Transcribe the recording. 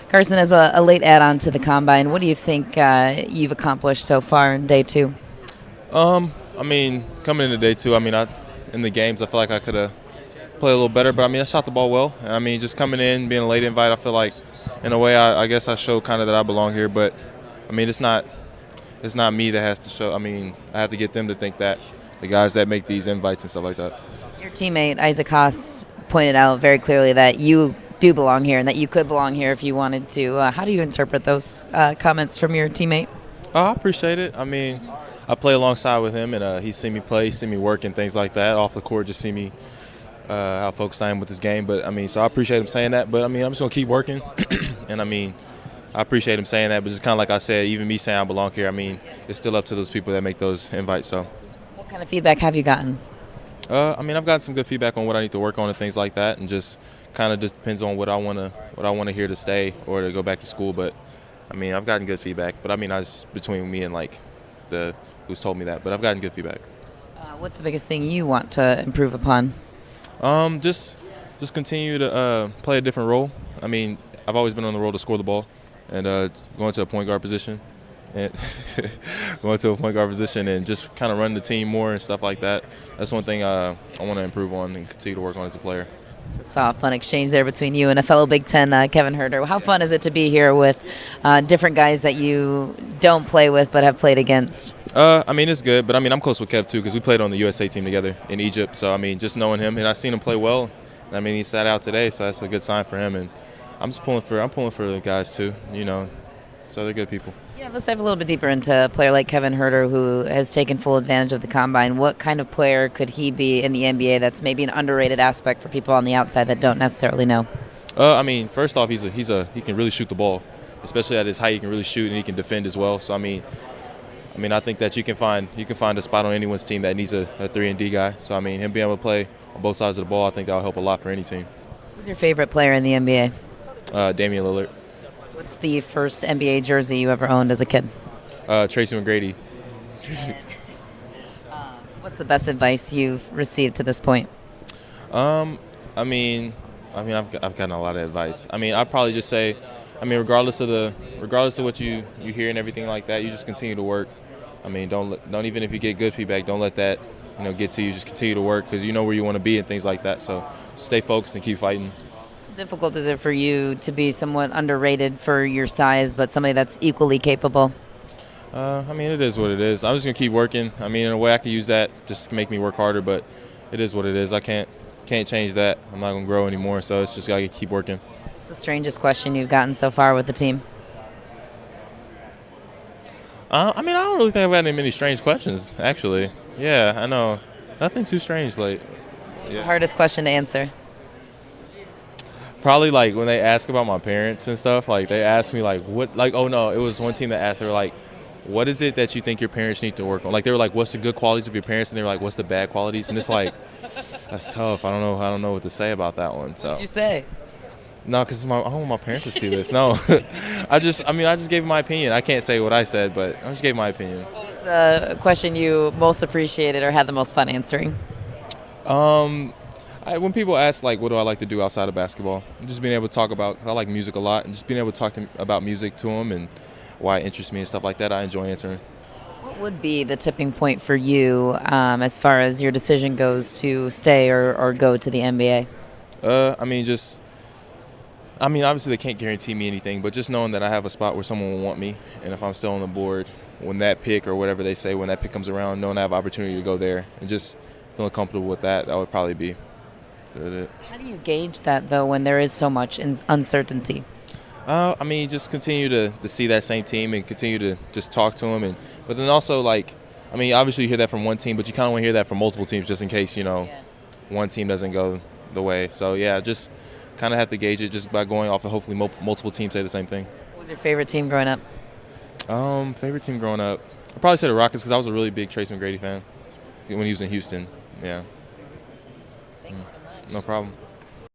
Carson, as a late add-on to the combine, what do you think you've accomplished so far in day two? I mean, coming into day two, in the games, I feel like I could have played a little better, but I shot the ball well. And, just coming in, being a late invite, I feel like, in a way, I guess I showed kind of that I belong here. But it's not me that has to show. I have to get them to think that, the guys that make these invites and stuff like that. Your teammate Isaac Haas pointed out very clearly that you do belong here and that you could belong here if you wanted to. How do you interpret those comments from your teammate? Oh, I appreciate it. I play alongside with him, and he's seen me play, seen me work, and things like that. Off the court, just see me how focused I am with this game. But so I appreciate him saying that. But I'm just gonna keep working, and I appreciate him saying that. But just kind of like I said, even me saying I belong here, it's still up to those people that make those invites. So, What kind of feedback have you gotten? I've gotten some good feedback on what I need to work on and things like that, and just kind of just depends on what I wanna hear to stay or to go back to school. But I've gotten good feedback. But I was between me and like the who's told me that. But I've gotten good feedback. What's the biggest thing you want to improve upon? Just continue to play a different role. I've always been on the role to score the ball, and going to a point guard position, and and just kind of run the team more and stuff like that. That's one thing I want to improve on and continue to work on as a player. Saw a fun exchange there between you and a fellow Big Ten, Kevin Herter. How fun is it to be here with different guys that you don't play with but have played against? It's good, but I'm close with Kev too because we played on the USA team together in Egypt. So just knowing him, and I've seen him play well. And he sat out today, so that's a good sign for him. And I'm pulling for the guys too, so they're good people. Yeah, let's dive a little bit deeper into a player like Kevin Herter, who has taken full advantage of the combine. What kind of player could he be in the NBA that's maybe an underrated aspect for people on the outside that don't necessarily know? First off, he can really shoot the ball, especially at his height. He can really shoot and he can defend as well. So I think that you can find a spot on anyone's team that needs a 3-and-D guy. So him being able to play on both sides of the ball, I think that'll help a lot for any team. Who's your favorite player in the NBA? Damian Lillard. What's the first NBA jersey you ever owned as a kid? Tracy McGrady. What's the best advice you've received to this point? I've gotten a lot of advice. I'd probably just say, regardless of what you hear and everything like that, you just continue to work. Don't even if you get good feedback, don't let that get to you. Just continue to work because you know where you want to be and things like that. So stay focused and keep fighting. How difficult is it for you to be somewhat underrated for your size, but somebody that's equally capable? It is what it is. I'm just gonna keep working. In a way, I could use that just to make me work harder, but it is what it is. I can't change that. I'm not gonna grow anymore, so it's just gotta keep working. What's the strangest question you've gotten so far with the team? I don't really think I've had many strange questions, actually. Yeah, I know. Nothing too strange. What's the hardest question to answer? Probably like when they ask about my parents and stuff. Like they ask me like what. Like oh no, it was one team that asked. They were like, "What is it that you think your parents need to work on?" Like they were like, "What's the good qualities of your parents?" And they were like, "What's the bad qualities?" And it's like, that's tough. I don't know what to say about that one. So. What did you say? No, because I don't want my parents to see this. No, I just gave my opinion. I can't say what I said, but I just gave my opinion. What was the question you most appreciated or had the most fun answering? When people ask like, what do I like to do outside of basketball, just being able to talk about. I like music a lot, and just being able to talk about music to them and why it interests me and stuff like that. I enjoy answering. What would be the tipping point for you as far as your decision goes to stay or go to the NBA? Obviously they can't guarantee me anything, but just knowing that I have a spot where someone will want me, and if I'm still on the board, when that pick or whatever they say, when that pick comes around, knowing I have opportunity to go there, and just feeling comfortable with that, that would probably be it. How do you gauge that, though, when there is so much uncertainty? Just continue to see that same team and continue to just talk to them, but then also obviously you hear that from one team, but you kind of want to hear that from multiple teams just in case one team doesn't go the way. So yeah, just kind of have to gauge it just by going off of hopefully multiple teams say the same thing. What was your favorite team growing up? Favorite team growing up? I'd probably say the Rockets because I was a really big Tracy McGrady fan when he was in Houston. Yeah. Thank you so much. No problem.